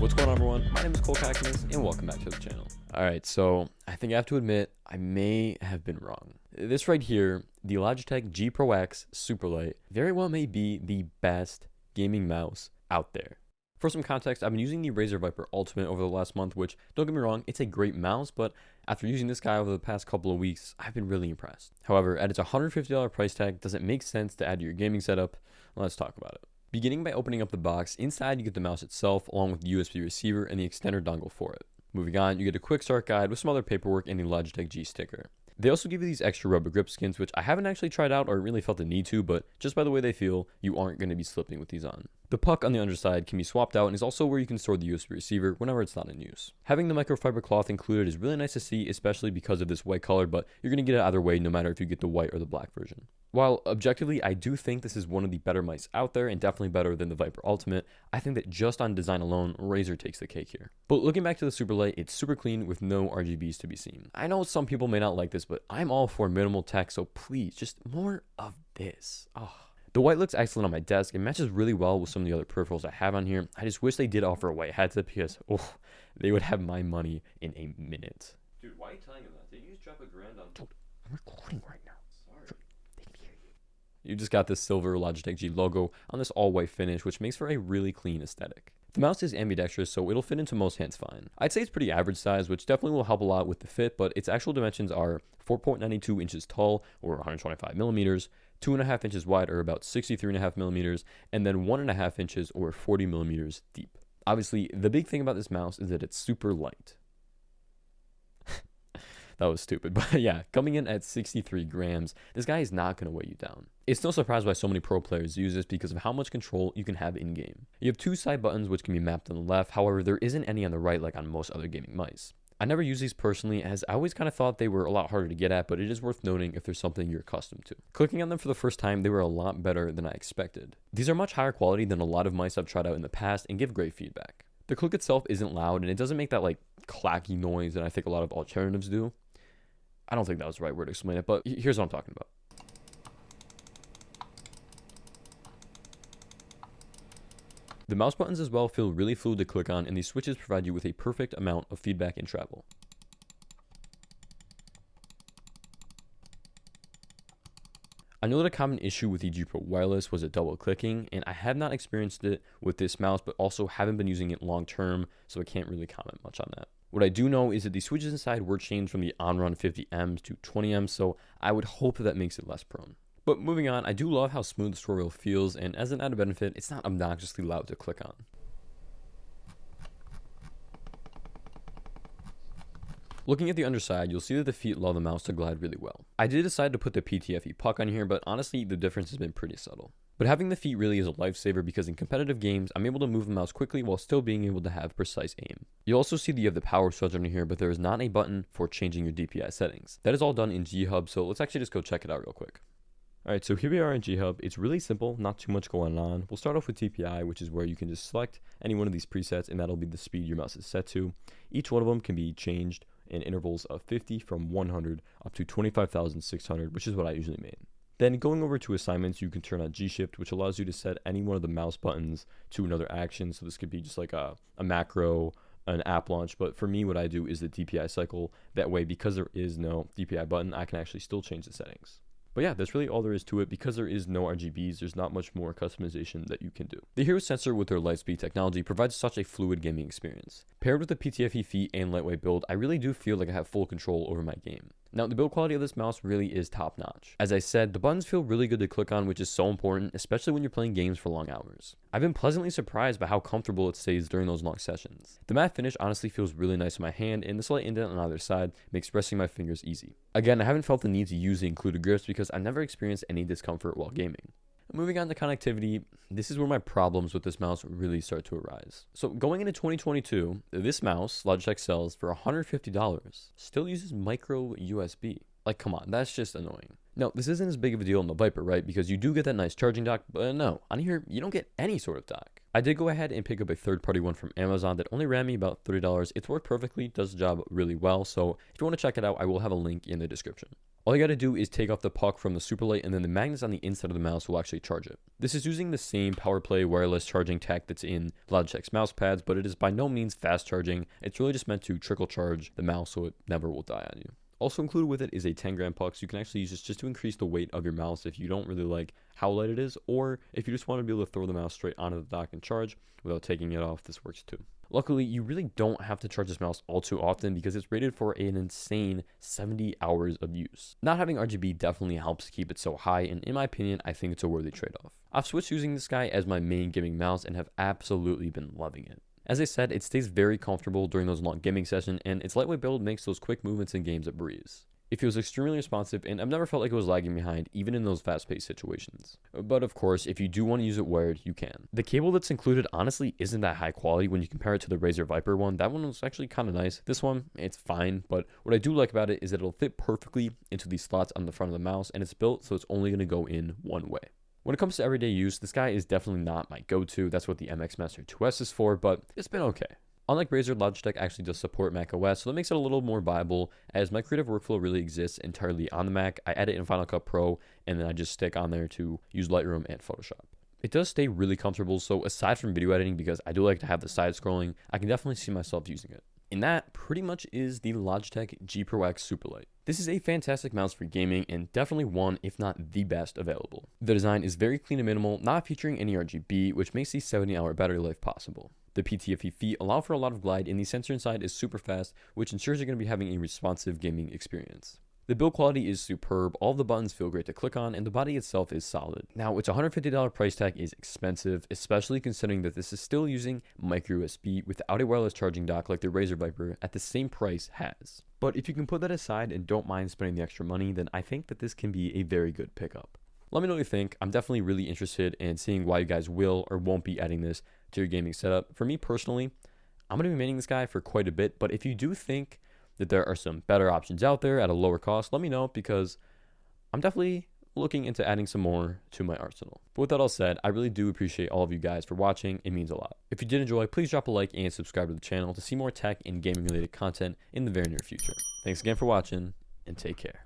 What's going on, everyone? My name is Cole Cactus, and welcome back to the channel. Alright, so I think I have to admit, I may have been wrong. This right here, the Logitech G Pro X Superlight, very well may be the best gaming mouse out there. For some context, I've been using the Razer Viper Ultimate over the last month, which, don't get me wrong, it's a great mouse, but after using this guy over the past couple of weeks, I've been really impressed. However, at its $150 price tag, does it make sense to add to your gaming setup? Let's talk about it. Beginning by opening up the box, inside you get the mouse itself along with the USB receiver and the extender dongle for it. Moving on, you get a quick start guide with some other paperwork and the Logitech G sticker. They also give you these extra rubber grip skins, which I haven't actually tried out or really felt the need to, but just by the way they feel, you aren't going to be slipping with these on. The puck on the underside can be swapped out and is also where you can store the USB receiver whenever it's not in use. Having the microfiber cloth included is really nice to see, especially because of this white color, but you're going to get it either way no matter if you get the white or the black version. While objectively, I do think this is one of the better mice out there and definitely better than the Viper Ultimate, I think that just on design alone, Razer takes the cake here. But looking back to the Superlight, it's super clean with no RGBs to be seen. I know some people may not like this, but I'm all for minimal tech, so please, just more of this. Oh. The white looks excellent on my desk. It matches really well with some of the other peripherals I have on here. I just wish they did offer a white headset because, they would have my money in a minute. Dude, why are you telling them that? Did you just drop $1,000 on... Dude, I'm recording right now. Sorry. They can hear you. You just got this silver Logitech G logo on this all-white finish, which makes for a really clean aesthetic. The mouse is ambidextrous, so it'll fit into most hands fine. I'd say it's pretty average size, which definitely will help a lot with the fit, but its actual dimensions are 4.92 inches tall, or 125 millimeters, 2.5 inches wide, or about 63.5 millimeters, and then 1.5 inches, or 40 millimeters deep. Obviously, the big thing about this mouse is that it's super light. That was stupid, but yeah, coming in at 63 grams, this guy is not going to weigh you down. It's no surprise why so many pro players use this because of how much control you can have in game. You have two side buttons which can be mapped on the left, however there isn't any on the right like on most other gaming mice. I never use these personally as I always kind of thought they were a lot harder to get at, but it is worth noting if there's something you're accustomed to. Clicking on them for the first time, they were a lot better than I expected. These are much higher quality than a lot of mice I've tried out in the past and give great feedback. The click itself isn't loud and it doesn't make that like clacky noise that I think a lot of alternatives do. I don't think that was the right word to explain it, but here's what I'm talking about. The mouse buttons as well feel really fluid to click on, and these switches provide you with a perfect amount of feedback in travel. I know that a common issue with the G Pro Wireless was double clicking, and I have not experienced it with this mouse, but also haven't been using it long term, so I can't really comment much on that. What I do know is that the switches inside were changed from the on-run 50Ms to 20Ms, so I would hope that makes it less prone. But moving on, I do love how smooth the scroll wheel feels, and as an added benefit, it's not obnoxiously loud to click on. Looking at the underside, you'll see that the feet allow the mouse to glide really well. I did decide to put the PTFE puck on here, but honestly, the difference has been pretty subtle. But having the feet really is a lifesaver because in competitive games, I'm able to move the mouse quickly while still being able to have precise aim. You'll also see that you have the power switch under here, but there is not a button for changing your DPI settings. That is all done in GHub, so let's actually just go check it out real quick. Alright, so here we are in GHub. It's really simple, not too much going on. We'll start off with DPI, which is where you can just select any one of these presets and that'll be the speed your mouse is set to. Each one of them can be changed in intervals of 50 from 100 up to 25,600, which is what I usually made. Then going over to assignments, you can turn on G-Shift, which allows you to set any one of the mouse buttons to another action. So this could be just like a macro, an app launch. But for me, what I do is the DPI cycle. That way, because there is no DPI button, I can actually still change the settings. But yeah, that's really all there is to it. Because there is no RGBs, there's not much more customization that you can do. The Hero sensor with their Lightspeed technology provides such a fluid gaming experience. Paired with the PTFE feet and lightweight build, I really do feel like I have full control over my game. Now, the build quality of this mouse really is top notch. As I said, the buttons feel really good to click on, which is so important, especially when you're playing games for long hours. I've been pleasantly surprised by how comfortable it stays during those long sessions. The matte finish honestly feels really nice in my hand, and the slight indent on either side makes pressing my fingers easy. Again, I haven't felt the need to use the included grips because I've never experienced any discomfort while gaming. Moving on to connectivity, this is where my problems with this mouse really start to arise. So going into 2022, this mouse, Logitech sells for $150, still uses micro USB. Like, come on, that's just annoying. Now, this isn't as big of a deal in the Viper, right? Because you do get that nice charging dock, but no, on here, you don't get any sort of dock. I did go ahead and pick up a third-party one from Amazon that only ran me about $30. It's worked perfectly, does the job really well, so if you want to check it out, I will have a link in the description. All you got to do is take off the puck from the Superlight, and then the magnets on the inside of the mouse will actually charge it. This is using the same PowerPlay wireless charging tech that's in Logitech's mouse pads, but it is by no means fast charging. It's really just meant to trickle charge the mouse so it never will die on you. Also included with it is a 10-gram puck, so you can actually use this just to increase the weight of your mouse if you don't really like how light it is, or if you just want to be able to throw the mouse straight onto the dock and charge without taking it off. This works too. Luckily, you really don't have to charge this mouse all too often because it's rated for an insane 70 hours of use. Not having RGB definitely helps keep it so high, and in my opinion, I think it's a worthy trade-off. I've switched using this guy as my main gaming mouse and have absolutely been loving it. As I said, it stays very comfortable during those long gaming sessions, and its lightweight build makes those quick movements in games a breeze. It feels extremely responsive, and I've never felt like it was lagging behind, even in those fast-paced situations. But of course, if you do want to use it wired, you can. The cable that's included honestly isn't that high quality when you compare it to the Razer Viper one. That one was actually kind of nice. This one, it's fine, but what I do like about it is that it'll fit perfectly into these slots on the front of the mouse, and it's built so it's only going to go in one way. When it comes to everyday use, this guy is definitely not my go-to. That's what the MX Master 2S is for, but it's been okay. Unlike Razer, Logitech actually does support Mac OS, so that makes it a little more viable, as my creative workflow really exists entirely on the Mac. I edit in Final Cut Pro, and then I just stick on there to use Lightroom and Photoshop. It does stay really comfortable, so aside from video editing, because I do like to have the side scrolling, I can definitely see myself using it. And that pretty much is the Logitech G Pro X Superlight. This is a fantastic mouse for gaming and definitely one, if not the best available. The design is very clean and minimal, not featuring any RGB, which makes the 70-hour battery life possible. The PTFE feet allow for a lot of glide, and the sensor inside is super fast, which ensures you're going to be having a responsive gaming experience. The build quality is superb, all the buttons feel great to click on, and the body itself is solid. Now, its $150 price tag is expensive, especially considering that this is still using micro USB without a wireless charging dock like the Razer Viper at the same price has. But if you can put that aside and don't mind spending the extra money, then I think that this can be a very good pickup. Let me know what you think. I'm definitely really interested in seeing why you guys will or won't be adding this to your gaming setup. For me personally, I'm going to be maining this guy for quite a bit, but if you do think that there are some better options out there at a lower cost, let me know, because I'm definitely looking into adding some more to my arsenal. But with that all said, I really do appreciate all of you guys for watching. It means a lot. If you did enjoy, please drop a like and subscribe to the channel to see more tech and gaming related content in the very near future. Thanks again for watching, and take care.